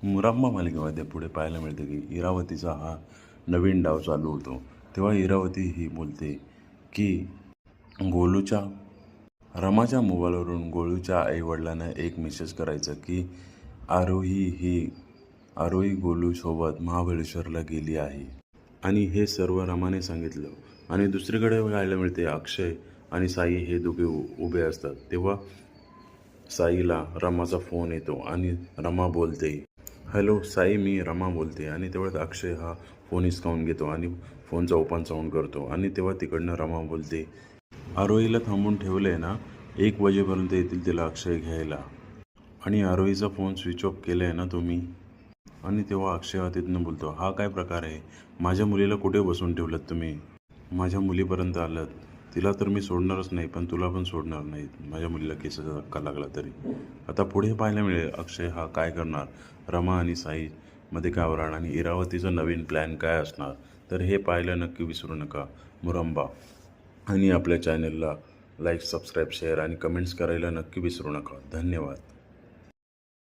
मुरंबा मालिकेमध्ये पुढे पाहायला मिळते की इरावतीचा हा नवीन डाव चालू होतो. तेव्हा इरावती ही बोलते की गोलूच्या रमाच्या मोबाईलवरून गोलूच्या आईवडिलांना एक मेसेज करायचं की आरोही गोलूसोबत महाबळेश्वरला गेली आहे आणि हे सर्व रमाने सांगितलं. आणि दुसरीकडे पाहायला मिळते अक्षय आणि साई हे दोघे उभे असतात. तेव्हा साईला रमाचा फोन येतो आणि रमा बोलते, हॅलो साई, मी रमा बोलते. आणि तेवढ्यात अक्षय हा फोन हिसकावून घेतो आणि फोनचा ओपन साऊंड करतो. आणि तेव्हा तिकडनं रमा बोलते, आरोहीला थांबून ठेवलं आहे ना, 1 वाजेपर्यंत येतील तिला अक्षय घ्यायला. आणि आरोहीचा फोन स्विच ऑफ केला आहे ना तुम्ही. आणि तेव्हा अक्षय हा तिथनं बोलतो, हा काय प्रकार आहे? माझ्या मुलीला कुठे बसून ठेवलं तुम्ही? माझ्या मुलीपर्यंत आलात. तिला तर मी सोडणारच नाही, पण तुला पण सोडणार नाही, माझ्या मुलीला केसाचा धक्का लागला तरी. आता पुढे पाहायला मिळेल अक्षय हा काय करणार, रमा आणि साईमध्ये काय होणार आणि इरावतीचा नवीन प्लॅन काय असणार. तर हे पाहायला नक्की विसरू नका. मुरंबा आणि आपल्या चॅनलला लाईक, सबस्क्राईब, शेअर आणि कमेंट्स करायला नक्की विसरू नका. धन्यवाद.